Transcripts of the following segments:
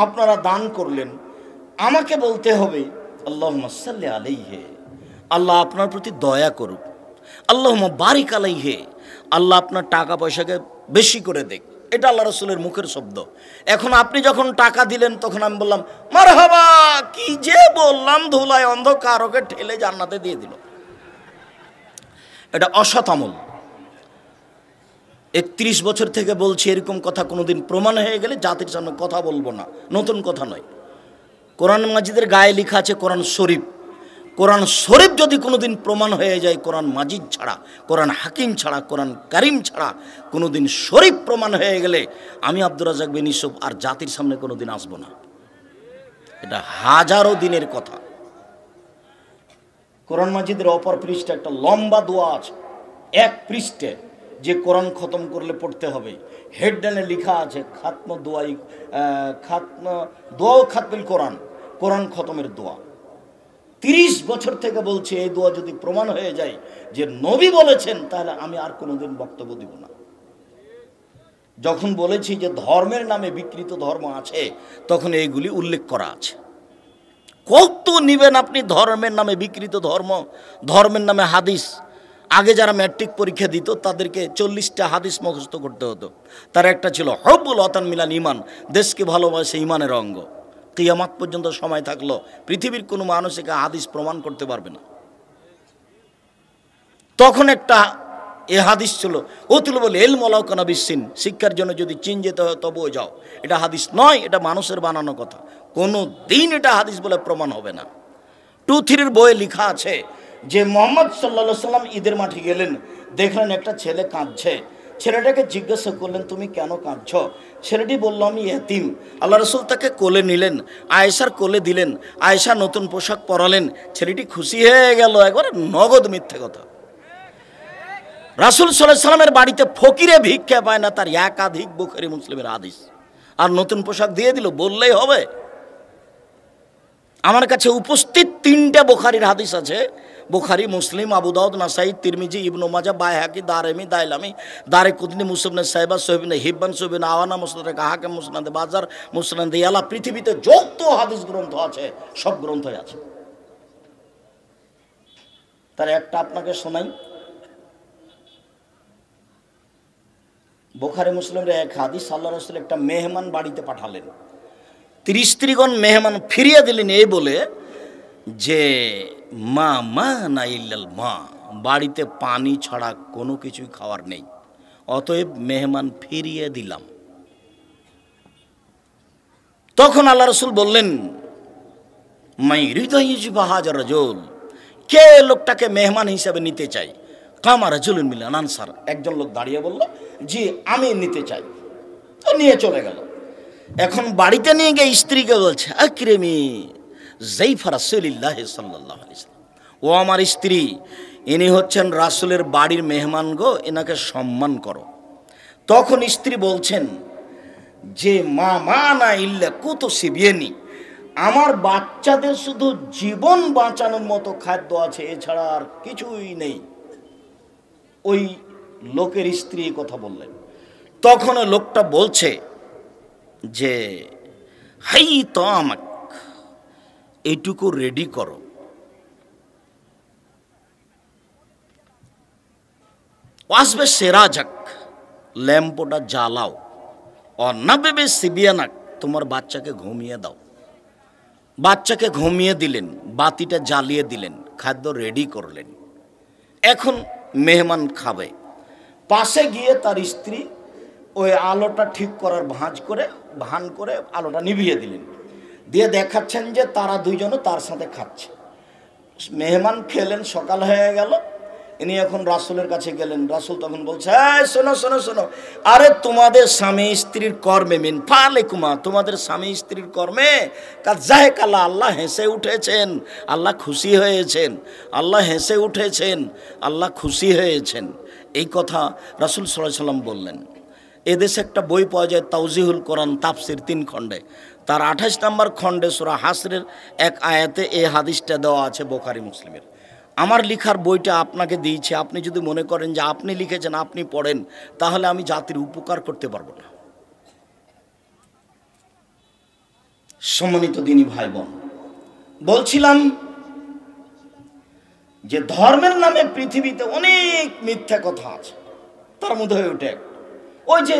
আপনারা দান করলেন, আমাকে বলতে হবে আল্লাহুম্মা সাল্লি আলাইহি, আল্লাহ আপনার প্রতি দয়া করুক, আল্লাহুম্মা বারিক আলাইহি, আল্লাহ আপনার টাকা পয়সাকে বেশি করে দেখ। এটা আল্লাহ রাসূলের মুখের শব্দ। এখন আপনি যখন টাকা দিলেন তখন আমি বললাম মারহাবা, কি যে বললাম, ধুলায় অন্ধকার ওকে ঠেলে জান্নাতে দিয়ে দিল। এটা অসৎ আমল। 31 বছর থেকে বলছি, এরকম কথা কোনোদিন প্রমাণ হয়ে গেলে জাতির সামনে কথা বলবো না, নতুন কথা নয়। কোরআন মাজিদের গায়ে লেখা আছে কোরআন শরীফ। কোরআন শরীফ যদি কোনোদিন প্রমাণ হয়ে যায়, কোরআন মাজিদ ছাড়া, কোরআন হাকিম ছাড়া, কোরআন কারিম ছাড়া কোনোদিন শরীফ প্রমাণ হয়ে গেলে আমি আব্দুর রাজ্জাক বিন ইউসুফ আর জাতির সামনে কোনোদিন আসবো না। এটা হাজারো দিনের কথা। কোরআন মাজিদের অপর পৃষ্ঠে একটা লম্বা দোয়া আছে, এক পৃষ্ঠে, যে কোরআন খতম করলে পড়তে হবে। হেডলাইনে লেখা আছে খাতম দোয়াই, খাতম দোয়া খাতমিল কোরআন, কোরআন খতমের দোয়া। 30 বছর থেকে বলছে এই দোয়া যদি প্রমাণ হয়ে যায় যে নবী বলেছেন, তাহলে আমি আর কোনোদিন বক্তব্য দিব না। যখন বলেছি যে ধর্মের নামে বিকৃত ধর্ম আছে, তখন এইগুলি উল্লেখ করা আছে। কত নিবেন আপনি ধর্মের নামে বিকৃত ধর্ম, ধর্মের নামে হাদিস? আগে যারা ম্যাট্রিক পরীক্ষা দিত তাদেরকে 40টা হাদিস মুখস্থ করতে হতো। তার একটা ছিল হব্বুল ওয়াতান মিনাল ঈমান, দেশকে ভালোবাসে ঈমানের অঙ্গ। কিয়ামত পর্যন্ত সময় থাকলো পৃথিবীর কোনো মানুষকে হাদিস প্রমাণ করতে পারবে না। তখন একটা হাদিস ছিল ওতুলবুল ইলম ওয়ালাউ কানা বিসসিন, শিক্ষার জন্য যদি চীন যেতে হয় তবুও যাও। এটা হাদিস নয়, এটা মানুষের বানানো কথা। কোনো দিন এটা হাদিস বলে প্রমাণ হবে না। 2-3 বইয়ে লেখা আছে যে মুহাম্মদ সাল্লাল্লাহু আলাইহি সাল্লাম ঈদের মাঠে গেলেন, দেখলেন একটা ছেলে কাঁদছে। ছেলেটাকে জিজ্ঞাসা করলেন তুমি কেন কাঁদছ? ছেলেটি বলল আমি এতিম। আল্লাহ রাসূল তাকে কোলে নিলেন, আয়েশার কোলে দিলেন, আয়েশা নতুন পোশাক পরালেন। ছেলেটি খুশি হয়ে গেল, একবারে নগদ মিথ্যে কথা। রাসূল সাল্লাল্লাহু আলাইহি সাল্লামের বাড়িতে ফকিরে ভিক্ষা পায় না, তার একাধিক বুখারী মুসলিমের হাদিস। আর নতুন পোশাক দিয়ে দিল, বললেই হবে? আমার কাছে উপস্থিত 3টা বুখারীর হাদিস আছে, বুখারী, মুসলিম, আবু দাউদ, নাসাই, তিরমিজি, ইবনে মাজাহ, বাইহাকি, দারমি, দাইলামি, দারিকুতনি, মুসনাদ সাহিবা, সহিহ ইবনে হিব্বান, সহিহ ইবনে আওয়ানা, মুসনাদ হাকিম, মুসনাদ বাজার, মুসনাদ ইয়ালা, পৃথিবীতে যত হাদিস গ্রন্থ আছে সব গ্রন্থই আছে। তার একটা আপনাকে শোনাই। বুখারী মুসলিমের এক হাদিস, আল্লাহ রাসূল একটা মেহমান বাড়িতে পাঠালেন। 30 স্ত্রীগণ মেহমান ফিরিয়ে দিলেন এই বলে যে মা মা না ইল্লাল মা, বাড়িতে পানি ছাড়া কোনো কিছুই খাওয়ার নেই, অতএব মেহমান ফিরিয়ে দিলাম। তখন আল্লাহ রাসূল বললেন মাই হৃদয় বাহাজার রাজুল, কে লোকটাকে মেহমান হিসাবে নিতে চাই? কামা রাজুলুন মিনাল আনসার, একজন লোক দাঁড়িয়ে বলল জি আমি নিতে চাই। তো নিয়ে চলে গেল। এখন বাড়িতে নিয়ে গিয়ে স্ত্রীকে বলছে আকরিমি যাইফা রাসূলিল্লাহ সাল্লাল্লাহু আলাইহি ওয়াসাল্লাম, ও আমার স্ত্রী, ইনি হচ্ছেন রাসূলের বাড়ির মেহমান গো, এনাকে সম্মান করো। তখন স্ত্রী বলছেন যে মা মা না ইল্লা কুতু সিবিয়ানি, আমার বাচ্চাদের শুধু জীবন বাঁচানোর মতো খাদ্য আছে, এছাড়া আর কিছুই নেই। ওই লোকের স্ত্রী কথা বললেন। তখন লোকটা বলছে যে হাই তো আমাক, এইটুকু রেডি করো। ওয়াসবে সেরাজাক, ল্যাম্পটা জ্বালাও। অন্নাবেবে সিবিয়ানাক, তোমার বাচ্চাকে ঘুমিয়ে দাও। বাচ্চাকে ঘুমিয়ে দিলেন, বাতিটা জ্বালিয়ে দিলেন, খাদ্য রেডি করলেন। এখন মেহমান খাবে। পাশে গিয়ে তার স্ত্রী ওই আলোটা ঠিক করার ভান করে আলোটা নিভিয়ে দিলেন, দিয়ে দেখাচ্ছেন যে তারা দুইজনও তার সাথে খাচ্ছে। মেহমান খেলেন, সকাল হয়ে গেল। ইনি এখন রাসূলের কাছে গেলেন। রাসূল তখন বলছে শোনো শোনো শোনো, আরে তোমাদের স্বামী স্ত্রীর কর্মে মিন ফালেকুমা, তোমাদের স্বামী স্ত্রীর কর্মে কাজাহেকাল্লাহ, আল্লাহ হেসে উঠেছেন, আল্লাহ খুশি হয়েছেন, আল্লাহ হেসে উঠেছেন, আল্লাহ খুশি হয়েছেন। এই কথা রাসূল সাল্লাল্লাহু আলাইহি ওয়াসাল্লাম বললেন। এদেশে একটা বই পাওয়া যায় তাওজিহুল কোরআন তাফসির 3 খণ্ডে, তার 28 নম্বর খণ্ডে সূরা হাসরের এক আয়াতে এই হাদিসটা দেওয়া আছে বুখারী মুসলিমের। আমার লেখার বইটা আপনাকে দিয়েছি, আপনি যদি মনে করেন যে আপনি লিখেছেন আপনি পড়েন, তাহলে আমি জাতির উপকার করতে পারবো না। সম্মানিত দিনী ভাই বোন, বলছিলাম যে ধর্মের নামে পৃথিবীতে অনেক মিথ্যা কথা আছে, তার মধ্যে হয়ে ওঠে ওই যে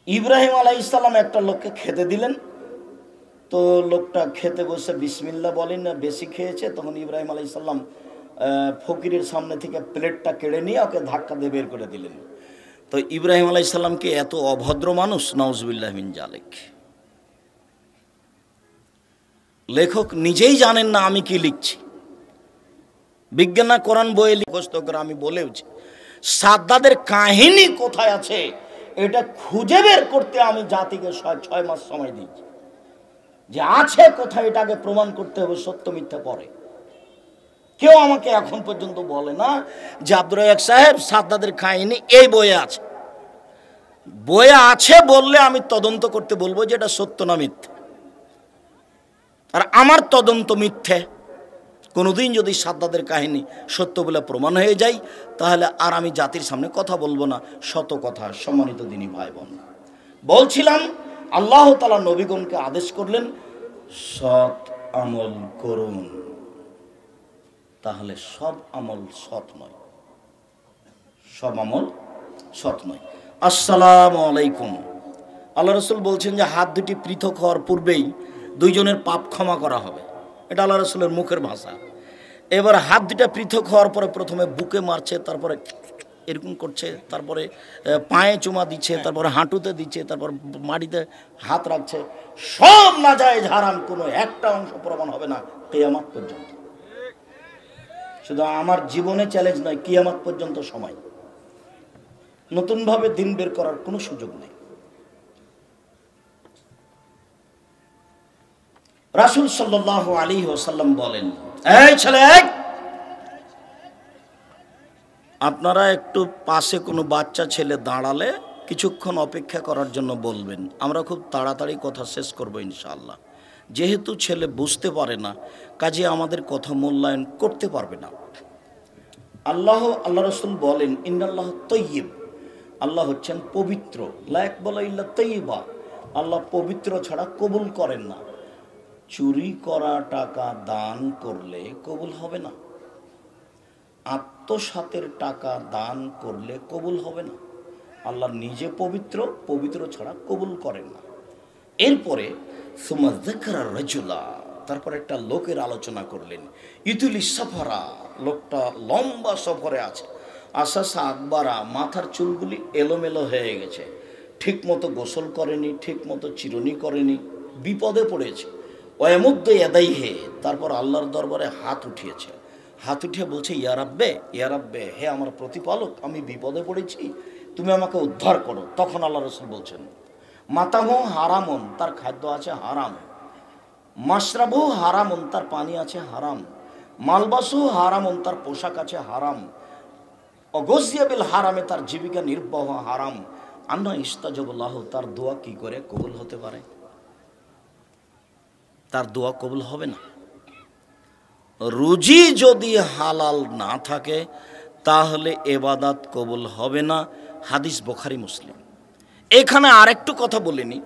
ইব্রাহিম আলাইহিস সালাম একটা লোককে খেতে দিলেন, তো লোকটা খেতে বসে বিসমিল্লাহ বলেন না, বেশি খেয়েছে। তখন ইব্রাহিম আলাইহিস সালাম ফকিরের সামনে থেকে প্লেটটা কেড়ে নিয়ে ওকে ধাক্কা দিয়ে বের করে দিলেন। তো ইব্রাহিম আলাইহিস সালাম কি এত অভদ্র মানুষ? নাউজুবিল্লাহ মিন জালিক। লেখক নিজেই জানেন না আমি কি লিখছি, বিজ্ঞানা কোরআন বইয়ে মুখস্থ করে আমি বলেওছি। সাদ্দাদের কাহিনী কোথায় আছে এটা খুঁজে বের করতে আমি জাতিকে 6 মাস সময় দিয়েছি, যে আছে কোথায় এটাকে প্রমাণ করতে হবে সত্য মিথ্যা পরে। কেউ আমাকে এখন পর্যন্ত বলে না যে আব্দুর রাজ্জাক সাহেব সাদ্দাদের কাহিনী এই বইয়ে আছে। বইয়ে আছে বললে আমি তদন্ত করতে বলবো যে এটা সত্য না মিথ্যে, আর আমার তদন্ত মিথ্যে। কোনোদিন যদি সাদ্দাদের কাহিনী সত্য বলে প্রমাণ হয়ে যায় তাহলে আর আমি জাতির সামনে কথা বলবো না, শত কথা। সম্মানিত দিনী ভাই বোন, বলছিলাম আল্লাহ তাআলা নবীগণকে আদেশ করলেন সৎ আমল করুন, তাহলে সব আমল সৎ নয়, সব আমল সৎ নয়। আসসালামু আলাইকুম। আল্লাহ রাসূল বলছেন যে হাত দুটি পৃথক হওয়ার পূর্বেই দুইজনের পাপ ক্ষমা করা হবে, এটা আল্লাহ রাসূলের মুখের ভাষা। এবার হাত দুটা পৃথক হওয়ার পরে প্রথমে বুকে মারছে, তারপরে এরকম করছে, তারপরে পায়ে চুমা দিচ্ছে, তারপরে হাঁটুতে দিচ্ছে, তারপর মাটিতে হাত রাখছে। সব নাজায়েজ হারাম, কোনো একটা অংশ প্রমাণ হবে না কিয়ামত পর্যন্ত। শুধু আমার জীবনে চ্যালেঞ্জ নয়, কিয়ামত পর্যন্ত সময়। নতুনভাবে দিন বের করার কোনো সুযোগ নেই। রাসূল সাল্লাল্লাহু আলাইহি ওয়াসাল্লাম বলেন, এই ছেলে, আপনারা একটু পাশে কোনো বাচ্চা ছেলে দাঁড়ালে কিছুক্ষণ অপেক্ষা করার জন্য বলবেন, আমরা খুব তাড়াতাড়ি কথা শেষ করব ইনশাআল্লাহ। যেহেতু ছেলে বুঝতে পারে না, কাজে আমাদের কথা মূল্যায়ন করতে পারবে না। আল্লাহ রাসূল বলেন ইন্নাল্লাহ তাইয়্যিব, আল্লাহ হচ্ছেন পবিত্র। লা ইয়াকবালু ইল্লা তাইয়্যিবা, আল্লাহ পবিত্র ছাড়া কবুল করেন না। চুরি করা টাকা দান করলে কবুল হবে না, আত্মসাতের টাকা দান করলে কবুল হবে না। আল্লাহ নিজে পবিত্র, পবিত্র ছাড়া কবুল করেন না। এরপরে সুম্মা যাকারা রাজুলা, তারপর একটা লোকের আলোচনা করলেন। ইতুলি সফরা, লোকটা লম্বা সফরে আছে, আসাসা আকবারা, মাথার চুলগুলি এলোমেলো হয়ে গেছে, ঠিক মতো গোসল করেনি, ঠিক মতো চিরুনি করেনি, বিপদে পড়েছে। ওয়ামুদ্দু ইয়াদাইহি, তারপর আল্লাহর দরবারে হাত উঠিয়েছে। হাত উঠিয়ে বলছে ইয়া রাব্বে, ইয়া রাব্বে, হে আমার প্রতিপালক, আমি বিপদে পড়েছি, তুমি আমাকে উদ্ধার করো। তখন আল্লাহ রাসূল বলছেন মাতামু হারামুন, তার খাদ্য আছে হারাম, মাশরাবু হারামুন, তার পানি আছে হারাম, মালবাসু হারামুন, তার পোশাক আছে হারাম, অগজিয়া বিল হারামে, তার জীবিকা নির্বাহ হারাম। আন্না ইস্তাজাবুল্লাহ, তার দোয়া কি করে কবুল হতে পারে? তার দোয়া কবুল হবে না। রুজি যদি হালাল না থাকে তাহলে ইবাদত কবুল হবে না। হাদিস বুখারী মুসলিম। এখানে আরেকটু কথা বলিনি,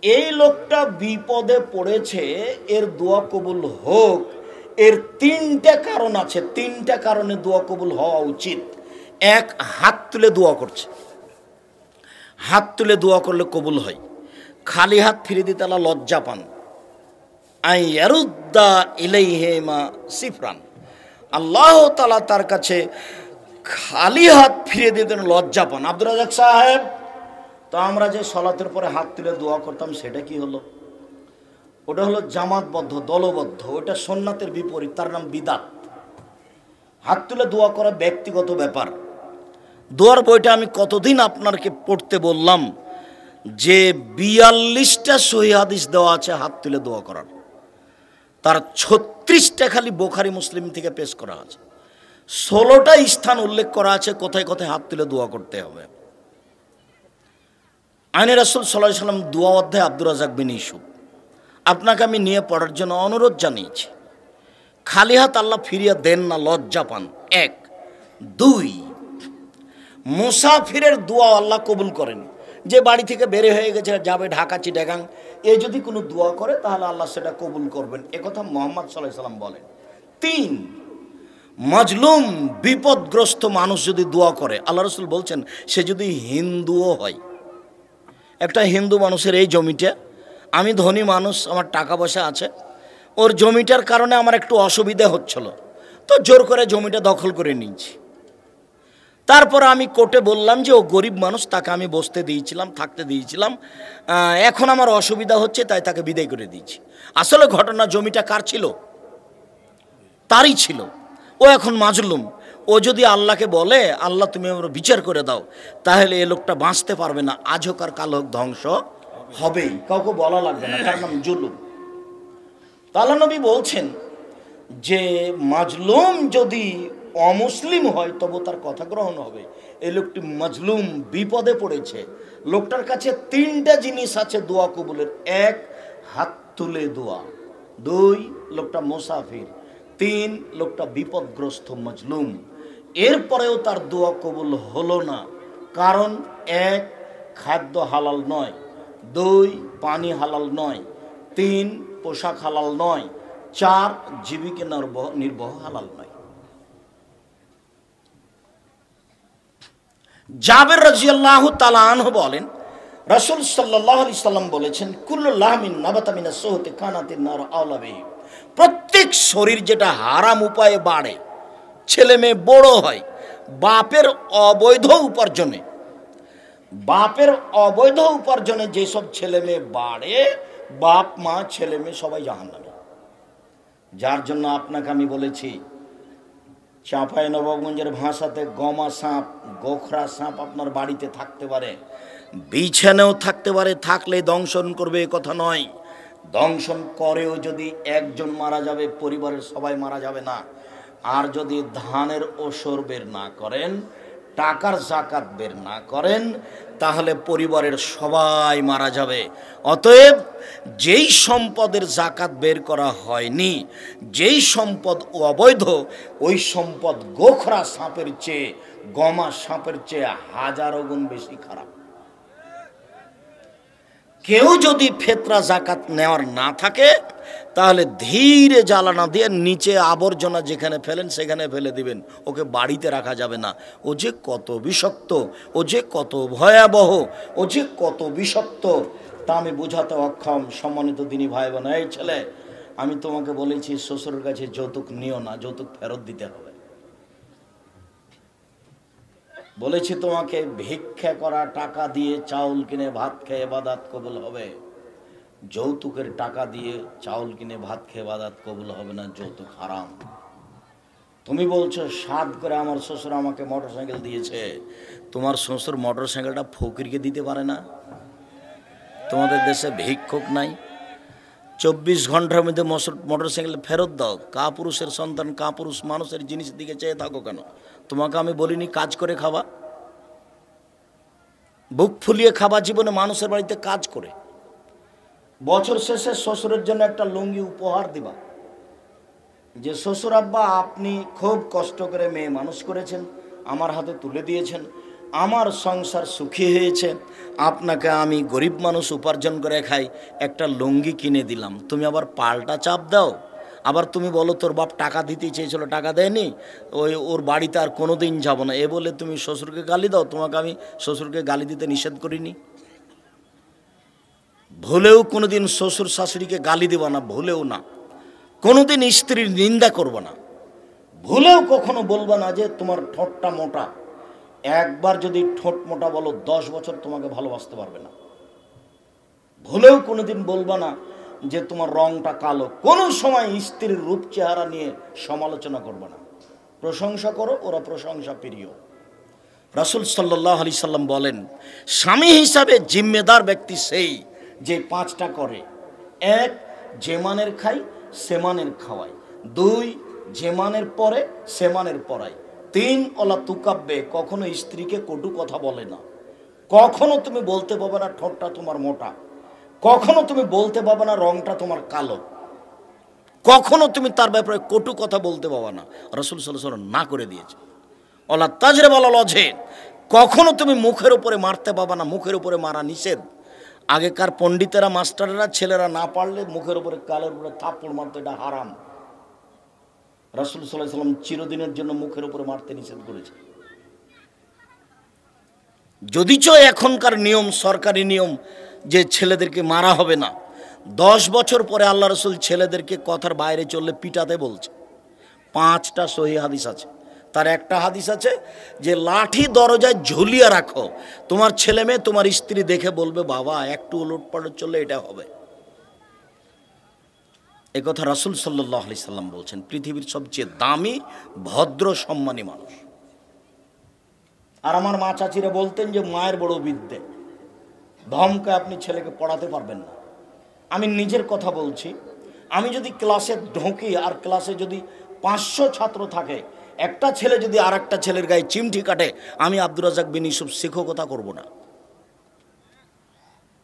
এই লোকটা বিপদে পড়েছে, এর দোয়া কবুল হোক, এর তিনটা কারণ আছে, তিনটা কারণে দোয়া কবুল হওয়া উচিত। এক, হাত তুলে দোয়া করছে, হাত তুলে দোয়া করলে কবুল হয়। খালি হাত ফিরে দিতে আল্লাহ লজ্জা পান। আইয়ারুদ্দা ইলাইহিমা সিফরান, আল্লাহ তাআলা তার কাছে খালি হাত ফিরে দিতেন লজ্জা পান। আব্দুর রাজ্জাক সাহেব, তো আমরা যে সালাতের পরে হাত তুলে দোয়া করতাম সেটা কি হলো? ওটা হলো জামাতবদ্ধ, দলবদ্ধ, ওটা সুন্নাতের বিপরীত, তার নাম বিদাত। হাত তুলে দোয়া করা ব্যক্তিগত ব্যাপার। দোয়ার বইটা আমি কতদিন আপনাকে পড়তে বললাম যে 42টা সহিহ হাদিস দেওয়া আছে হাত তুলে দোয়া করার, তার 36টা খালি বুখারী মুসলিম থেকে পেশ করা আছে। 16টা স্থান উল্লেখ করা আছে কোথায় কোথায় হাত তুলে দোয়া করতে হবে। আইনে রাসূল সাল্লাল্লাহু আলাইহি ওয়াসাল্লাম দোয়া অধ্যায় আব্দুর রাজ্জাক বিন ইউসুফ, আপনাকে আমি নিয়ে পড়ার জন্য অনুরোধ জানিয়েছি। খালি হাত আল্লাহ ফিরিয়ে দেন না, লজ্জা পান। 1, 2, মুসাফিরের দোয়া আল্লাহ কবুল করেন। যে বাড়ি থেকে বের হয়ে গেছে যাবে ঢাকা চিটাগাং, এ যদি কোনো দোয়া করে তাহলে আল্লাহ সেটা কবুল করবেন, একথা মুহাম্মদ সাল্লাল্লাহু আলাইহি সাল্লাম বলেন। 3, মাজলুম বিপদগ্রস্ত মানুষ যদি দোয়া করে, আল্লাহ রাসূল বলছেন সে যদি হিন্দুও হয়। একটা হিন্দু মানুষের এই জমিটা, আমি ধনী মানুষ, আমার টাকা পয়সা আছে, ওর জমিটার কারণে আমার একটু অসুবিধা হচ্ছিল, তো জোর করে জমিটা দখল করে নিয়েছি। তারপর আমি কোর্টে বললাম যে ও গরিব মানুষ, তাকে আমি বসতে দিয়েছিলাম, থাকতে দিয়েছিলাম, এখন আমার অসুবিধা হচ্ছে তাই তাকে বিদায় করে দিয়েছি। আসলে ঘটনা জমিটা কার ছিল? তারই ছিল। ও এখন মাজলুম, ও যদি আল্লাহকে বলে আল্লাহ তুমি আমার বিচার করে দাও, তাহলে এ লোকটা বাঁচতে পারবে না, আজ হোক আর কাল হোক ধ্বংস হবেই, কাউকে বলা লাগবে না, তার নাম জুলুম। আল্লাহ নবী বলছেন যে মাজলুম যদি অমুসলিম হয় তবু তার কথা গ্রহণ হবে। এই লোকটি মাজলুম, বিপদে পড়েছে, লোকটার কাছে 3টা জিনিস আছে দোয়া কবুলের। 1, হাত তুলে দোয়া। 2, লোকটা মুসাফির। 3, লোকটা বিপদগ্রস্ত মাজলুম। এরপরেও তার দোয়া কবুল হলো না, কারণ 1, খাদ্য হালাল নয়, 2, পানি হালাল নয়, 3, পোশাক হালাল নয়, 4, জীবিকা নির্বাহ হালাল নয়। জাবের রাদিয়াল্লাহু তাআলা আনহু বলেন, রাসূল সাল্লাল্লাহু আলাইহি সাল্লাম বলেছেন, কুল্লু লাহমিন নাবাতা মিনাস সুহতি কানাতিন নার আওলা বিহি। প্রত্যেক শরীর যেটা হারাম উপায়ে বাড়ে, ছেলে মেয়ে বড় হয়, বাপের অবৈধ উপার্জনে যেসব ছেলে মেয়ে বাড়ে, বাপ মা ছেলে মেয়ে সবাই জাহান্নামী। যার জন্য আপনাকে আমি বলেছি, চাঁপাইনবাবগঞ্জের ভাষাতে গমা সাপ, গোখরা সাপ আপনার বাড়িতে থাকতে পারে, বিছানেও থাকতে পারে, থাকলে দংশন করবে এ কথা নয়। দংশন করেও যদি একজন মারা যাবে, পরিবারের সবাই মারা যাবে না। আর যদি ধানের ওসর বের না করেন, টাকার জাকাত বের না করেন, তাহলে পরিবারের সবাই মারা যাবে। অতএব যেই সম্পদের জাকাত বের করা হয়নি, যেই সম্পদ অবৈধ, ওই সম্পদ গোখরা সাপের চেয়ে, গমা সাপের চেয়ে হাজারো গুণ বেশি খারাপ। কেউ যদি ফেতরা জাকাত নেওয়ার না থাকে, তাহলে ধীরে জ্বালানা দিয়ে নিচে আবর্জনা যেখানে ফেলেন সেখানে ফেলে দিবেন, ওকে বাড়িতে রাখা যাবে না। ও যে কত বিষাক্ত, ও যে কত ভয়াবহ, ও যে কত বিষাক্ত তা আমি বোঝাতে অক্ষম। সম্মানিত দিনী ভাই বোন, এই ছেলে, আমি তোমাকে বলেছি শ্বশুরের কাছে যৌতুক নিও না, যৌতুক ফেরত দিতে হবে। বলেছি তোমাকে ভিক্ষা করা টাকা দিয়ে চাউল কিনে ভাত খেয়ে ইবাদত কবুল হবে, যৌতুকের টাকা দিয়ে চাউল কিনে ভাত খেয়ে ইবাদত কবুল হবে না, যৌতুক হারাম। তুমি বলছো সাদ করে আমার শ্বশুর আমাকে মোটরসাইকেল দিয়েছে, তোমার শ্বশুর মোটরসাইকেলটা ফকিরকে দিতে পারে না? তোমাদের দেশে ভিক্ষুক নাই? 24 ঘন্টার মধ্যে মোটরসাইকেল ফেরত দাও। কাপুরুষের সন্তান, কাপুরুষ মানুষের জিনিসের দিকে চেয়ে থাকো কেন? তোমাকে আমি বলিনি কাজ করে খাবা, বুক ফুলিয়ে খাবা, জীবনে মানুষের বাড়িতে কাজ করে। বছর শেষে শ্বশুরের জন্য একটা লুঙ্গি উপহার দিবা, যে শ্বশুর আব্বা আপনি খুব কষ্ট করে মেয়ে মানুষ করেছেন, আমার হাতে তুলে দিয়েছেন, আমার সংসার সুখী হয়েছে, আপনাকে আমি গরিব মানুষ উপার্জন করে খাই, একটা লুঙ্গি কিনে দিলাম। তুমি আবার পাল্টা চাপ দাও, আবার তুমি বলো তোর বাপ টাকা দিতে চেয়েছিল টাকা দেয়নি, ওর বাড়িতে আর কোনো দিন যাবো না, এ বলে তুমি শ্বশুরকে গালি দাও। তোমাকে আমি শ্বশুরকে গালি দিতে নিষেধ করিনি। ভুলেও কোনোদিন শ্বশুর শাশুড়িকে গালি দেব না, ভুলেও না। কোনোদিন স্ত্রীর নিন্দা করব না, ভুলেও কখনো বলবো না যে তোমার ঠোঁটটা মোটা। একবার যদি ঠোঁট মোটা বলো, 10 বছর তোমাকে ভালোবাসতে পারবে না। ভুলেও কোনোদিন বলবো না যে তোমার রংটা কালো। কোনো সময় স্ত্রীর রূপ চেহারা নিয়ে সমালোচনা করবে না, প্রশংসা করো, ওরা প্রশংসা প্রিয়। রাসূল সাল্লাল্লাহু আলাইহি সাল্লাম বলেন, স্বামী হিসাবে জিম্মেদার ব্যক্তি সেই যে 5টা করে। 1, যে মানের খাই সে মানের খাওয়ায়। 2, যে মানের পরে সে মানের পড়ায়। 3, ওলা তুকাব্বে, কখনো স্ত্রীকে কটু কথা বলে না। কখনো তুমি বলতে পারবে না ঠোঁটটা তোমার মোটা, কখনো তুমি বলতে পারবে না রংটা তোমার কালো, কখনো তুমি তার ব্যাপারে কটু কথা বলতে পারবে না। রাসূল সাল্লাল্লাহু আলাইহি ওয়াসাল্লাম না করে দিয়েছে। ওলা তাজরে বলা লজে, কখনো তুমি মুখের উপরে মারতে পাবা না, মুখের উপরে মারা নিষেধ। আগেকার পণ্ডিতেরা মাস্টাররা ছেলেরা না পারলে মুখের উপরে কালের উপরে থাপ্পড় মারতো, এটা হারাম। রাসূল সাল্লাল্লাহু আলাইহি ওয়াসাল্লাম চিরদিনের জন্য মুখের উপরে মারতে নিষেধ করেছে। যদিচ এখনকার নিয়ম সরকারি নিয়ম যে ছেলেদেরকে মারা হবে না, 10 বছর পরে আল্লাহ রসুল ছেলেদেরকে কথার বাইরে চললে পিটাতে বলছে। 5টা সহিহ হাদিস আছে, তার একটা হাদিস আছে যে লাঠি দরজায় ঝুলিয়ে রাখো, তোমার ছেলে মেয়ে তোমার স্ত্রী দেখে বলবে বাবা একটু উলটপালট চললে এটা হবে। এ কথা রাসূল সাল্লাল্লাহু আলাইহি সাল্লাম বলছেন। পৃথিবীর সবচেয়ে দামি ভদ্র সম্মানী মানুষ। আর আমার মা চাচিরা বলতেন যে মায়ের বড় বিদ্যে, ধমকে আপনি ছেলেকে পড়াতে পারবেন না। আমি নিজের কথা বলছি, আমি যদি ক্লাসে ঢুকি আর ক্লাসে যদি 500 ছাত্র থাকে, একটা ছেলে যদি আর একটা ছেলের গায়ে চিমটি কাটে, আমি আব্দুর রাজ্জাক বিন ইউসুফ শিক্ষকতা করব না।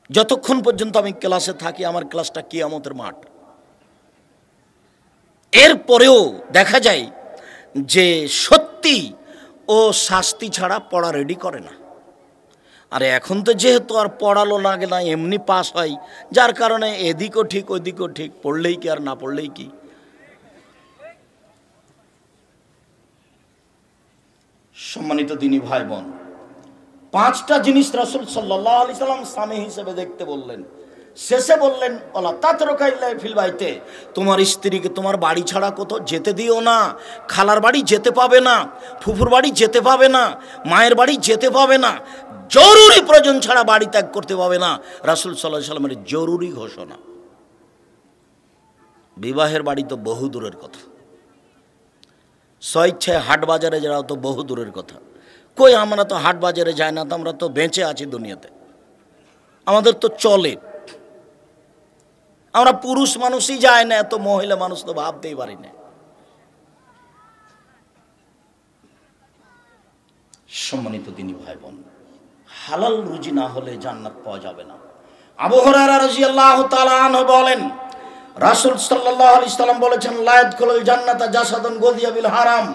যতক্ষণ পর্যন্ত আমি ক্লাসে থাকি আমার ক্লাসটা কিয়ামতের মাঠ। এরপরেও দেখা যায় যে সত্যি ও শাস্তি ছাড়া পড়া রেডি করে না। আর এখন তো যেহেতু আর পড়ালো লাগে না, এমনি পাস হয়, যার কারণে এদিকও ঠিক ওইদিকও ঠিক, পড়লেই কি আর না পড়লেই কি। সম্মানিত দিনী ভাই বোন, 5টা জিনিস রাসূল সাল্লাল্লাহু আলাইহি সাল্লাম স্বামী হিসেবে দেখতে বললেন। শেষে বললেন ওয়ালা তাতরুকা ইল্লা ফিল বাইতে, তোমার স্ত্রীকে তোমার বাড়ি ছাড়া কোথাও যেতে দিও না। খালার বাড়ি যেতে পাবে না, ফুফুর বাড়ি যেতে পাবে না, মায়ের বাড়ি যেতে পাবে না, জরুরি প্রয়োজন ছাড়া বাড়ি ত্যাগ করতে পাবে না। রাসূল সাল্লাল্লাহু আলাইহি সাল্লামের জরুরি ঘোষণা। বিবাহের বাড়ি তো বহু দূরের কথা, স্বেচ্ছায় হাট বাজারে যাওয়া তো বহু দূরের কথা। কই আমরা তো হাট বাজারে যাই না, তো আমরা তো বেঁচে আছি দুনিয়াতে, আমাদের তো চলে। আমরা পুরুষ মানুষই যায় না, এত মহিলা মানুষ তো ভাবতেই পারি না। সম্মানিত দিনী ভাই বোন, হালাল রুজি না হলে জান্নাত পাওয়া যাবে না। আবু হুরায়রা রাদিয়াল্লাহু তাআলা আনহু বলেন, রাসূল সাল্লাল্লাহু আলাইহি সাল্লাম বলেছেন লা ইয়াদখুলুল জান্নাতা জাসাদুন গুযিয়া বিল হারাম,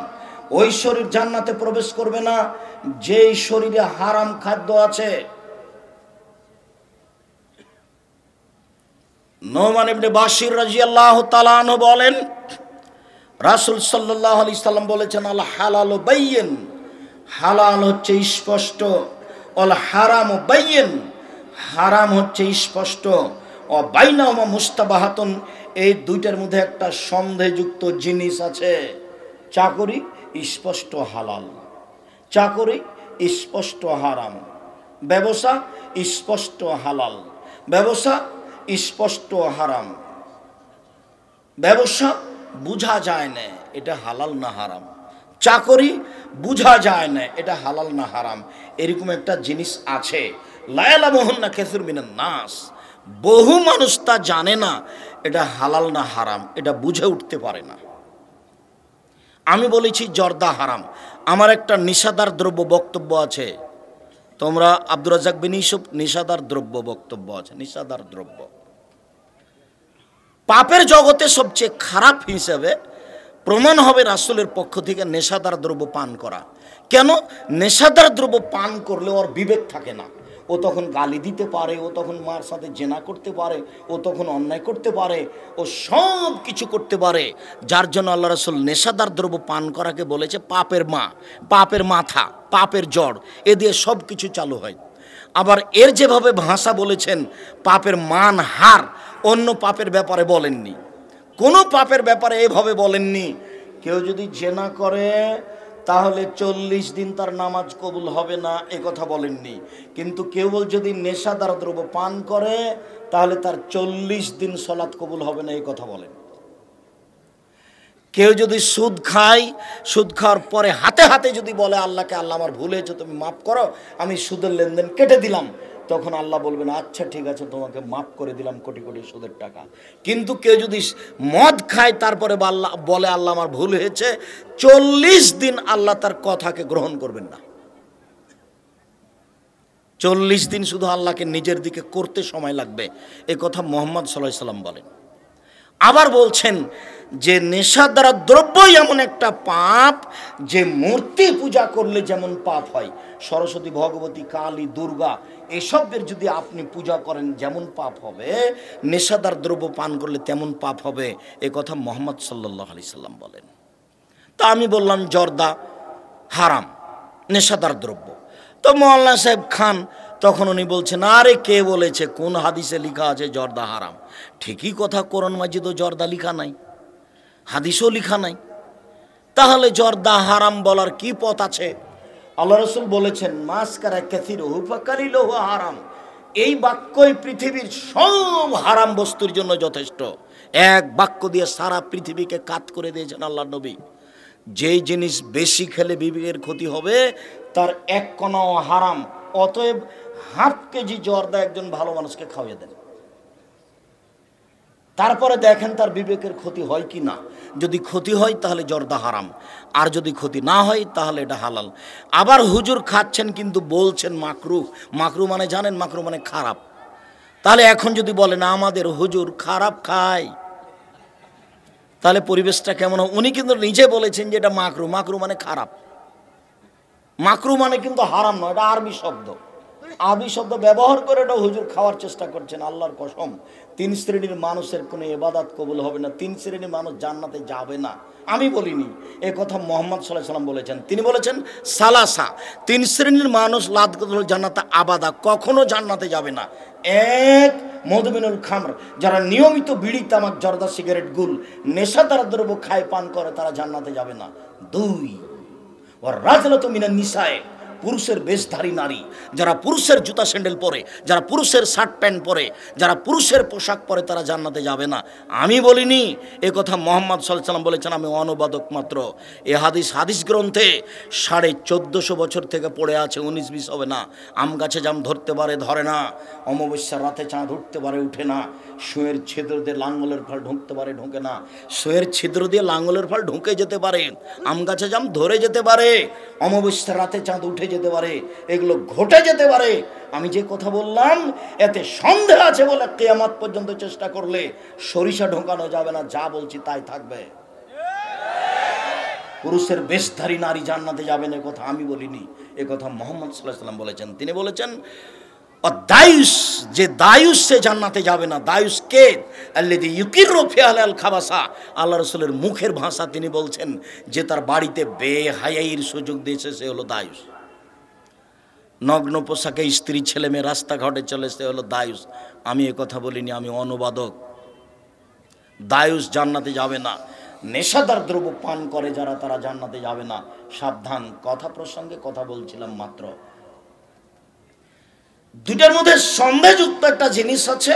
ওই শরীর জান্নাতে প্রবেশ করবে না যেই শরীরে হারাম খাদ্য আছে। নোমান ইবনে বাশির রাদিয়াল্লাহু তাআলা আনহু বলেন, রাসূল সাল্লাল্লাহু আলাইহি সাল্লাম বলেছেন আল হালালু বাইয়িন, হালাল হচ্ছে স্পষ্ট, অল হারামু বাইয়িন, হারাম হচ্ছে স্পষ্ট, ও বাইনাহুমা মুস্তাবাহাতুন, এই দুইটার মধ্যে একটা সন্দেহযুক্ত জিনিস আছে। চাকরি স্পষ্ট হালাল, চাকরি স্পষ্ট হারাম, ব্যবসা স্পষ্ট হালাল, ব্যবসা স্পষ্ট হারাম, ব্যবসা বুঝা যায় না এটা হালাল না হারাম, চাকরি বুঝা যায় না এটা হালাল না হারাম। এরকম একটা জিনিস আছে, লা ইয়ালামুহুন্না কাসীরুম মিনান নাস, বহু মানুষ তা জানে না এটা হালাল না হারাম, এটা বুঝে উঠতে পারে না। আমি বলেছি জর্দা হারাম, আমার একটা নিষাদার দ্রব্য বক্তব্য আছে। তোমরা আব্দুর রাজ্জাক বিন ইউসুফ নিষাদার দ্রব্য বক্তব্য আছে, নিষাদার দ্রব্য। পাপের জগতে সবচেয়ে খারাপ হিসেবে প্রমাণ হবে রাসূলের পক্ষ থেকে নেশাদার দ্রব্য পান করা। কেন? নেশাদার দ্রব্য পান করলে ওর বিবেক থাকে না, ও তখন গালি দিতে পারে, ও তখন মার সাথে জেনা করতে পারে, ও তখন অন্যায় করতে পারে, ও সব কিছু করতে পারে। যার জন্য আল্লাহ রাসূল নেশাদার দ্রব্য পান করাকে বলেছে পাপের মা, পাপের মাথা, পাপের জড়, এ দিয়ে সব কিছু চালু হয়। আবার এর যেভাবে ভাষা বলেছেন পাপের মান হার, অন্য পাপের ব্যাপারে বলেননি, কোনো পাপের ব্যাপারে এভাবে বলেননি। কেউ যদি জেনা করে তাহলে 40 দিন তার নামাজ কবুল হবে না, এ কথা বলেননি। কিন্তু কেবল যদি নেশাদার দ্রব্য পান করে তাহলে তার 40 দিন সালাত কবুল হবে না, এই কথা বলেন। কেউ যদি সুদ খায়, সুদ খাওয়ার পরে হাতে হাতে যদি বলে আল্লাহকে, আল্লাহ আমার ভুল হয়েছে তুমি মাফ করো, আমি সুদের লেনদেন কেটে দিলাম, তখন আল্লাহ বলবেন আচ্ছা ঠিক আছে তোমাকে মাফ করে দিলাম কোটি কোটি সুদের টাকা। কিন্তু কেউ যদি মদ খায় তারপরে বলে আল্লাহ আমার ভুল হয়েছে, 40 দিন আল্লাহ তার কথাকে গ্রহণ করবেন না। 40 দিন শুধু আল্লাহকে নিজের দিকে করতে সময় লাগবে, এ কথা মুহাম্মদ সাল্লাল্লাহু আলাইহি সাল্লাম বলেন। আবার বলছেন যে নেশাদার দ্রব্যই এমন একটা পাপ যে মূর্তি পূজা করলে যেমন পাপ হয়, সরস্বতী, ভগবতী, কালী, দুর্গা এসবের যদি আপনি পূজা করেন যেমন পাপ হবে, নেশাদার দ্রব্য পান করলে তেমন পাপ হবে, এ কথা মুহাম্মদ সাল্লাল্লাহু আলাইহি সাল্লাম বলেন। তা আমি বললাম জর্দা হারাম, নেশাদার দ্রব্য। তো মোল্লা সাহেব খান তখন উনি বলছেন, আরে কে বলেছে, কোন হাদিসে লেখা আছে জর্দা হারাম? ঠিকই কথা, কোরআন মাজিদও জর্দা লেখা নাই, হাদিসও লেখা নাই, তাহলে জর্দা হারাম বলার কি পথ আছে? আল্লাহ রাসূল বলেছেন, মাসকারা কাসিরুহু ফাকালিলুহু হারাম। এই বাক্যই পৃথিবীর সব হারাম বস্তুর জন্য যথেষ্ট। এক বাক্য দিয়ে সারা পৃথিবীকে কাত করে দিয়েছেন আল্লাহর নবী। যেই জিনিস বেশি খেলে বিবেকের ক্ষতি হবে তার এক কণাও হারাম। অতএব হাফ কেজি জর্দা একজন ভালো মানুষকে খাওয়িয়ে দেন, তারপরে দেখেন তার বিবেকের ক্ষতি হয় কি না। যদি ক্ষতি হয় তাহলে জর্দা হারাম, আর যদি ক্ষতি না হয় তাহলে এটা হালাল। আবার হুজুর খাচ্ছেন কিন্তু বলছেন মাকরুহ। মাকরুহ মানে জানেন, মাকরুহ মানে খারাপ। তাহলে এখন যদি বলেন আমাদের হুজুর খারাপ খায়, তাহলে পরিবেশটা কেমন হয়? উনি কিন্তু নিজে বলেছেন যে এটা মাকরুহ, মাকরুহ মানে খারাপ। মাকরুহ মানে কিন্তু হারাম নয়, এটা আরবি শব্দ। আরবি শব্দ ব্যবহার করে এটা হুজুর খাওয়ার চেষ্টা করছেন। আল্লাহর কসম, 3 শ্রেণীর মানুষের কোনো ইবাদত কবুল হবে না, 3 শ্রেণীর মানুষ জান্নাতে যাবে না। আমি বলিনি, এ কথা মুহাম্মদ সাল্লাল্লাহু আলাইহি সাল্লাম বলেছেন। তিনি বলেছেন সালাসা, 3 শ্রেণীর মানুষ লাদকুল জান্নাতে আবাদা, কখনো জান্নাতে যাবে না। এক, মদমিনুল খামর, যারা নিয়মিত বিড়ি, তামাক, জর্দা, সিগারেট, গুল, নেশাদার দ্রব্য খায় পান করে, তারা জান্নাতে যাবে না। 2, ওয়ার রাজলাতু মিনান নিসায়ে, পুরুষের বেশধারী নারী, যারা পুরুষের জুতা স্যান্ডেল পরে, যারা পুরুষের শার্ট প্যান্ট পরে, যারা পুরুষের পোশাক পরে, তারা জান্নাতে যাবে না। আমি বলিনি, এ কথা মুহাম্মদ সাল্লাল্লাহু আলাইহি সাল্লাম বলেছেন, আমি অনুবাদক মাত্র। এ হাদিস গ্রন্থে 1450 বছর থেকে পড়ে আছে, 19-20 হবে না। আম গাছে জাম ধরতে পারে, ধরে না। অমাবস্যার রাতে চাঁদ উঠতে পারে, উঠে না। সুয়ের ছিদ্র দিয়ে লাঙ্গলের ফল ঢুকতে পারে, ঢোকে না। সুয়ের ছিদ্র দিয়ে লাঙ্গলের ফল ঢুকে যেতে পারে, আম গাছে জাম ধরে যেতে পারে, অমাবস্যার রাতে চাঁদ উঠে যেতে পারে, এগুলো ঘটে যেতে পারে। আমি যে কথা বললাম এতে সন্দেহ আছে বলে কিয়ামত পর্যন্ত চেষ্টা করলে সরিষা ঢোকানো যাবে না, যা বলছি তাই থাকবে। পুরুষের বেশধারী নারী জান্নাতে যাবেন, এ কথা আমি বলিনি, এ কথা মুহাম্মদ সাল্লাল্লাহু আলাইহি সাল্লাম বলেছেন। তিনি বলেছেন দায়ুস, যে দায়ুস সে জান্নাতে যাবে না। দায়ুস কে? আল্লাযী ইউকিরু ফি আহলিল খাবাসা, আল্লাহ রাসূলের মুখের ভাষা তিনি বলছেন, যে তার বাড়িতে বেহায়াইর সুযোগ দিয়েছে সে হলো দায়ুস। নগ্ন পোশাকে স্ত্রী ছেলে মেয়ে রাস্তাঘাটে চলে, সে হলো দায়ুস। আমি এ কথা বলিনি, আমি অনুবাদক। দায়ুস জান্নাতে যাবে না। নেশাদার দ্রব্য পান করে যারা, তারা জান্নাতে যাবে না। সাবধান। কথা প্রসঙ্গে কথা বলছিলাম মাত্র। দুইটার মধ্যে সন্দেহযুক্ত একটা জিনিস আছে,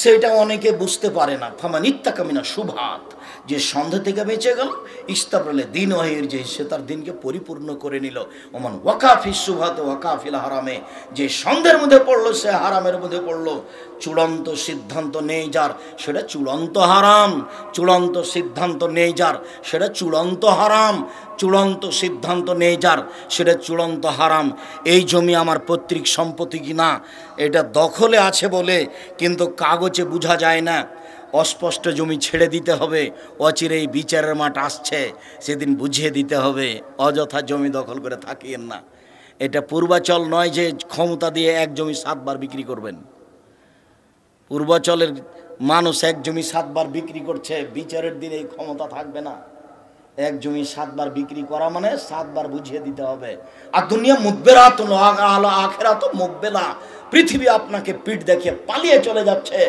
সেটা অনেকে বুঝতে পারে না। ফামান ইত্তাকা মিনাশ শুবহাত, যে সন্দেহ থেকে বেঁচে গেল, ইস্তাবরালে দিন ওয়াহির, যে সে তার দিনকে পরিপূর্ণ করে নিল। ওমান ওয়াকাফিস শুবহাত ওয়াকাফিল হারামে, যে সন্দেহের মধ্যে পড়লো সে হারামের মধ্যে পড়লো। চূড়ান্ত সিদ্ধান্ত নেই যার, সেটা চূড়ান্ত হারাম। চূড়ান্ত সিদ্ধান্ত নেই যার, সেটা চূড়ান্ত হারাম। চূড়ান্ত সিদ্ধান্ত নেই যার, সেটা চূড়ান্ত হারাম। এই জমি আমার পৈতৃক সম্পত্তি কিনা, এটা দখলে আছে বলে কিন্তু কাগজে বোঝা যায় না। অস্পষ্ট জমি ছেড়ে দিতে হবে, অচিরেই বিচারের মাঠ আসছে, সেদিন বুঝিয়ে দিতে হবে। অযথা জমি দখল করে থাকিয়েন না। এটা পূর্বাচল নয় যে ক্ষমতা দিয়ে এক জমি 7 বার বিক্রি করবেন। পূর্বাচলের মানুষ এক জমি 7 বার বিক্রি করছে, বিচারের দিন এই ক্ষমতা থাকবে না। এক জমি 7 বার বিক্রি করা মানে 7 বার বুঝিয়ে দিতে হবে। আর দুনিয়া মুদবেরাত আখিরাত মুকবেলা, পৃথিবী আপনাকে পিঠ দেখিয়ে পালিয়ে চলে যাচ্ছে,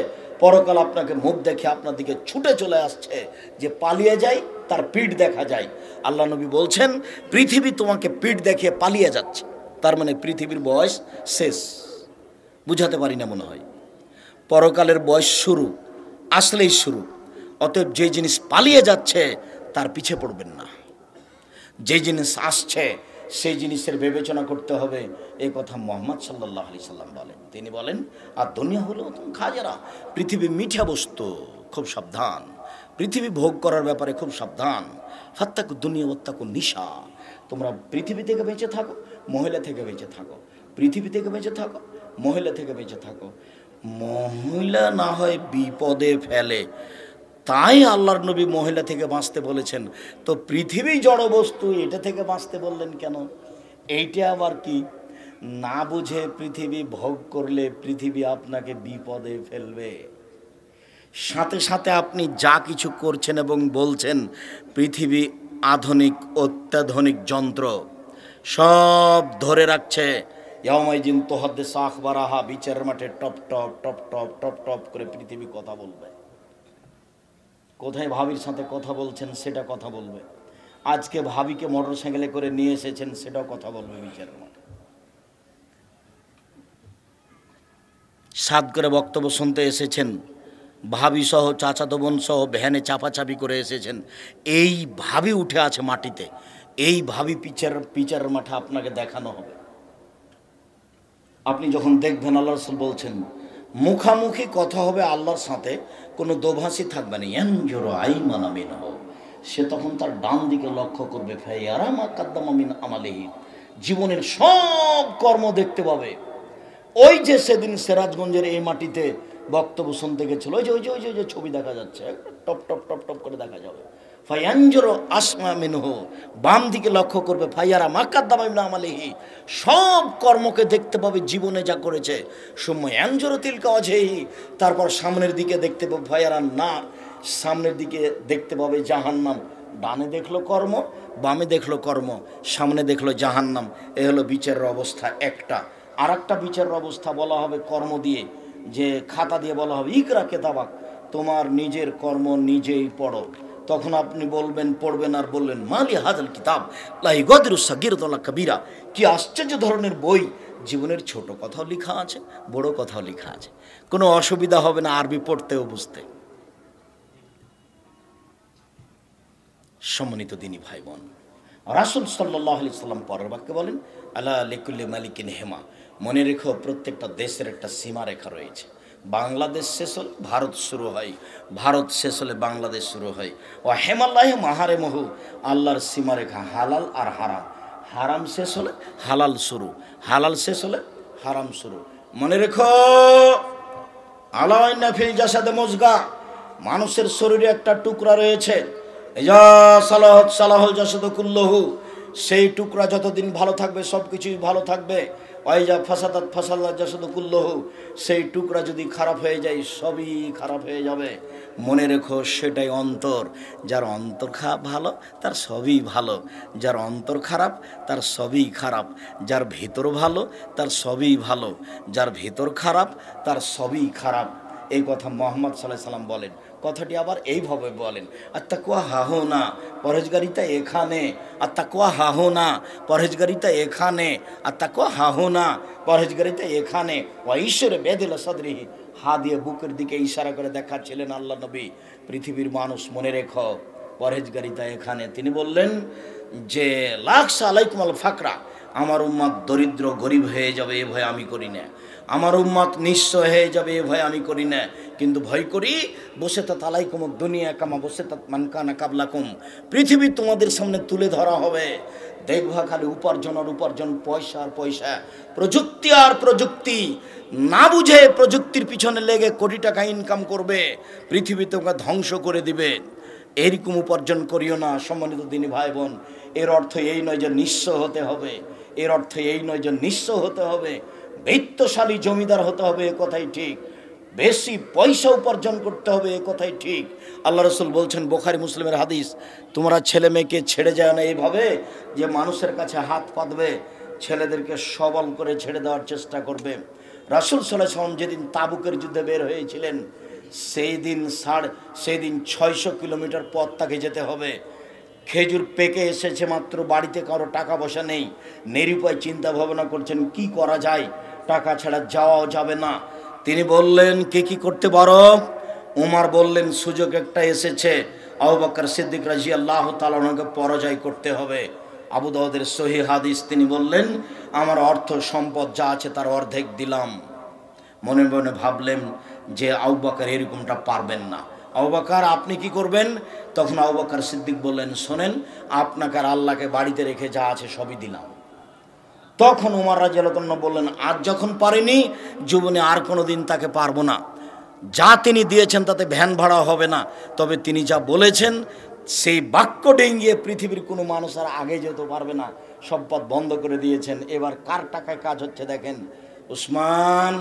পরকাল আপনাকে মুখ দেখে আপনার দিকে ছুটে চলে আসছে। যে পালিয়ে যায় তার পিঠ দেখা যায়। আল্লাহ নবী বলছেন পৃথিবী তোমাকে পিঠ দেখিয়ে পালিয়ে যাচ্ছে, তার মানে পৃথিবীর বয়স শেষ। বুঝাতে পারি না মনে হয়। পরকালের বয়স শুরু, আসলেই শুরু। অতএব যে জিনিস পালিয়ে যাচ্ছে তার পিছে পড়বেন না। যে জিনিস আসছে সেই জিনিসের বিবেচনা করতে হবে। এই কথা মুহাম্মদ সাল্লাল্লাহু আলাইহি সাল্লাম বলেন। তিনি বলেন আর দুনিয়া হলো খাজারা, পৃথিবী মিঠা বস্তু, খুব সাবধান। পৃথিবী ভোগ করার ব্যাপারে খুব সাবধান। ফাত্তাকু দুনিয়া ওয়াত্তাকু নিশা, তোমরা পৃথিবী থেকে বেঁচে থাকো, মহিলা থেকে বেঁচে থাকো। পৃথিবী থেকে বেঁচে থাকো, মহিলা থেকে বেঁচে থাকো। মহিলা না হয় বিপদে ফেলে, তাই আল্লাহর নবী মহিলা থেকে বাঁচতে বলেছেন। তো পৃথিবী জড় বস্তু, এটা থেকে বাঁচতে বললেন কেন? এইটা আবার কি? না বুঝে পৃথিবী ভোগ করলে পৃথিবী আপনাকে বিপদে ফেলবে। সাথে সাথে আপনি যা কিছু করছেন এবং বলছেন, পৃথিবী আধুনিক অত্যাধুনিক যন্ত্র সব ধরে রাখছে। ইয়ামাইজিন তোহাদ্দে সাখবারাহা, বিচারের মাঠে top top top top top top করে পৃথিবী কথা বলবে। কোথায় ভাবির সাথে কথা বলছেন সেটা কথা বলবে। আজকে ভাবিকে মোটর সাইকেলে করে নিয়ে এসেছেন সেটাও কথা বলবে বিচারের মাঠে। সাদ করে বক্তব্য শুনতে এসেছেন, ভাবি সহ চাচাতো বোন সহ ভ্যানে চাপাচাপি করে এসেছেন, এই ভাবি উঠে আছে মাটিতে, এই ভাবি বিচারের মাঠে আপনাকে দেখানো হবে। আপনি যখন দেখবেন, আল্লাহ রাসূল বলছেন মুখামুখি কথা হবে আল্লাহর সাথে, কোনো দোভাষী থাকবে না। ইয়ানজুরু আইমানা মিনহু, সে তখন তার ডান দিকে লক্ষ্য করবে। ফায়ারা মা কাদ্দামা মিন আমালিহি, জীবনের সব কর্ম দেখতে পাবে। ওই যে সেদিন সিরাজগঞ্জের এই মাটিতে বক্তব্য শুনতে গেছিল, ওই যে ওই যে ওই যে ওই যে ছবি দেখা যাচ্ছে, টপ টপ টপ টপ করে দেখা যাবে। ফায়ানজুরু আসমা মিনহু, বাম দিকে লক্ষ্য করবে। ফায়ারা মা কাদ্দামা মিন আমালিহি, সব কর্মকে দেখতে পাবে, জীবনে যা করেছে। সময় ইয়ানজুরু তিলকা ওয়াজহিহি, তারপর সামনের দিকে দেখতে পাবে ফায়ারা না, সামনের দিকে দেখতে পাবে জাহান্নাম। ডানে দেখলো কর্ম, বামে দেখলো কর্ম, সামনে দেখলো জাহান্নাম। এ হলো বিচারের অবস্থা একটা। আর একটা বিচারের অবস্থা বলা হবে কর্ম দিয়ে, যে খাতা দিয়ে বলা হবে ইকরা কেতাবাক, তোমার নিজের কর্ম নিজেই পড়ো। তখন আপনি বলবেন, পড়বেন আর বললেন মালি হাজাল কিতাব লা ইগাদিরু সাগীরাতান ওয়ালা কাবীরা, কি আশ্চর্য ধরনের বই, জীবনের ছোট কথাও লেখা আছে, বড় কথাও লেখা আছে, কোনো অসুবিধা হবে না আরবি পড়তে ও বুঝতে। সম্মানিত দিনী ভাই বোন, রাসূল সাল্লাল্লাহু আলাইহি সাল্লাম পরের বাক্যে বলেন আলা লিকুল্লি মালিকিন হেমা, মনে রেখো প্রত্যেকটা দেশের একটা সীমারেখা রয়েছে। বাংলাদেশ শেষ হলে ভারত শুরু হয়, ভারত শেষ হলে বাংলাদেশ শুরু হয়। ও হেমাল্লাহে মাহারে মহু, আল্লাহর সীমারেখা হালাল আর হারাম, হারাম শেষ হলে হালাল শুরু, হালাল শেষ হলে হারাম শুরু। মনে রেখো আলাইনা ফিল জাসাদে মুজগা, মানুষের শরীরে একটা টুকরা রয়েছে, ইজা সালাহত সালাহুল জাসাদু কুল্লুহু, সেই টুকরা যতদিন ভালো থাকবে সব কিছুই ভালো থাকবে। ওয়াইজা ফাসাদাত ফাসাদাত জাসাদু কুল্লুহু, সেই টুকরা যদি খারাপ হয়ে যায় সবই খারাপ হয়ে যাবে। মনে রেখো সেটাই অন্তর, যার অন্তর ভালো তার সবই ভালো, যার অন্তর খারাপ তার সবই খারাপ, যার ভেতর ভালো তার সবই ভালো, যার ভেতর খারাপ তার সবই খারাপ। এই কথা মুহাম্মদ সাল্লাল্লাহু আলাইহি সাল্লাম বলেন। কথাটি আবার এইভাবে বলেন, আত্তাকওয়া হাহুনা, পরহেজগারিতা এখানে, আত্তাকওয়া হাহুনা, পরহেজগারিতা এখানে, আত্তাকওয়া হাহুনা, পরহেজগারিতা এখানে। ওয়া ঈশ্বরে বেদিল সাদরিহি, হা দিয়ে বুকের দিকে ইশারা করে দেখাচ্ছিলেন আল্লাহ নবী, পৃথিবীর মানুষ মনে রেখো পরহেজগারিতা এখানে। তিনি বললেন যে লাকসা আলাইকুম আল ফাকরা, আমার উম্মত দরিদ্র গরিব হয়ে যাবে এ ভয় আমি করি না, আমার উম্মত নিঃস্ব হয়ে যাবে এ ভয় আমি করি না, কিন্তু ভয় করি বসে তা তালাইকুম দুনিয়া কামা বসে তা মানকানা কাবলাকুম, পৃথিবী তোমাদের সামনে তুলে ধরা হবে। দেখবা খালি উপার্জন আর উপার্জন, পয়সা আর পয়সা, প্রযুক্তি আর প্রযুক্তি, না বুঝে প্রযুক্তির পিছনে লেগে কোটি টাকা ইনকাম করবে, পৃথিবী তোমাকে ধ্বংস করে দিবে। এরকম উপার্জন করিও না। সম্মানিত দিনী ভাই বোন, এর অর্থ এই নয় যে নিঃস্ব হতে হবে, এর অর্থ এই নয় যে নিঃস্ব হতে হবে, বৃত্তশালী জমিদার হতে হবে, এ কথাই ঠিক, বেশি পয়সা উপার্জন করতে হবে, এ কথাই ঠিক। আল্লাহ রাসূল বলছেন, বুখারী মুসলিমের হাদিস, তোমরা ছেলে মেয়েকে ছেড়ে যায় না এইভাবে যে মানুষের কাছে হাত পাতবে, ছেলেদেরকে সবল করে ছেড়ে দেওয়ার চেষ্টা করবে। রাসূল সাল্লাল্লাহু আলাইহি ওয়াসাল্লাম যেদিন তাবুকের যুদ্ধে বের হয়েছিলেন, সেই দিন 600 কিলোমিটার পথ তাকে যেতে হবে। খেজুর পেকে এসেছে মাত্র, বাড়িতে কারো টাকা পয়সা নেই, নিরুপায় চিন্তা ভাবনা করছেন কি করা যায়, টাকা ছাড়া যাওয়াও যাবে না। তিনি বললেন কে কি করতে পারো? উমর বললেন সুযোগ একটা এসেছে, আবু বকর সিদ্দিক রাদিয়াল্লাহু তাআলা আনহুকে পরাজয় করতে হবে। আবু দাউদের সহিহ হাদিস, তিনি বললেন আমার অর্থ সম্পদ যা আছে তার অর্ধেক দিলাম। মনে মনে ভাবলেন যে আবু বকর এরকমটা পারবেন না। আবু বকর আপনি কি করবেন? তখন আবু বকর সিদ্দিক বললেন শোনেন, আপনাকে আর আল্লাহকে বাড়িতে রেখে যা আছে সবই দিলাম। তখন উমর রাদিয়াল্লাহু আনহু বললেন আজ যখন পারিনি, জীবনে আর কোনো দিন তাকে পারবো না। যা তিনি দিয়েছেন তাতে ভ্যান ভাড়া হবে না, তবে তিনি যা বলেছেন সেই বাক্য ডেঙ্গিয়ে পৃথিবীর কোনো মানুষ আর আগে যেতে পারবে না, সব পথ বন্ধ করে দিয়েছেন। এবার কার টাকায় কাজ হচ্ছে দেখেন। উসমান,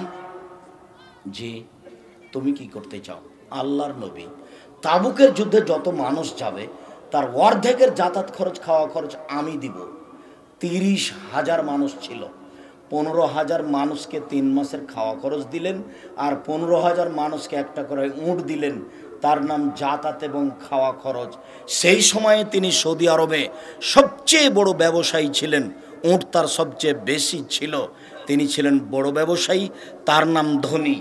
জি তুমি কি করতে চাও? আল্লাহর নবী, তাবুকের যুদ্ধে যত মানুষ যাবে তার অর্ধেকের যাতায়াত খরচ, খাওয়া খরচ আমি দিব। 30,000 মানুষ ছিল, 15,000 মানুষকে 3 মাসের খাওয়া খরচ দিলেন, আর 15,000 মানুষকে একটা করে উট দিলেন, তার নাম যাতায়াত এবং খাওয়া খরচ। সেই সময়ে তিনি সৌদি আরবে সবচেয়ে বড় ব্যবসায়ী ছিলেন, উট তার সবচেয়ে বেশি ছিল, তিনি ছিলেন বড় ব্যবসায়ী, তার নাম ধনী।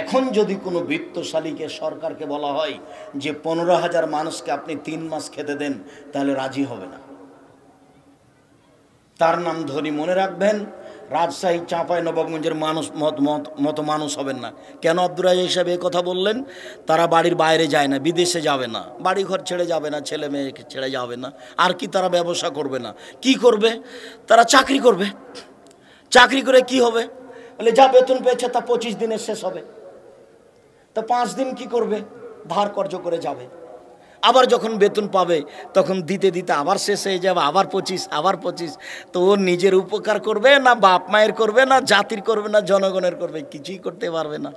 এখন যদি কোনো বিত্তশালীকে, সরকারকে বলা হয় যে 15,000 মানুষকে আপনি 3 মাস খেতে দেন, তাহলে রাজি হবে না। তার নাম ধনী। মনে রাখবেন, রাজশাহী, চাঁপাই নবাবগঞ্জের মানুষ মতো মানুষ হবেন না। কেন আব্দুর রাজ্জাক সাহেব এই কথা বললেন? তারা বাড়ির বাইরে যায় না, বিদেশে যাবে না, বাড়ি ঘর ছেড়ে যাবে না, ছেলে মেয়েকে ছেড়ে যাবে না, আর কি তারা ব্যবসা করবে না, কি করবে? তারা চাকরি করবে। চাকরি করে কি হবে? বলে যা বেতন পেয়েছে তা 25 দিনে শেষ হবে, তা 5 দিন কি করবে? ধার কর্জ করে যাবে। আবার যখন বেতন পাবে তখন দিতে দিতে আবার শেষ হয়ে যাবে, আবার 25, আবার 25। তো ও নিজের উপকার করবে না, বাপ মায়ের করবে না, জাতির করবে না, জনগণের করবে? কিছুই করতে পারবে না।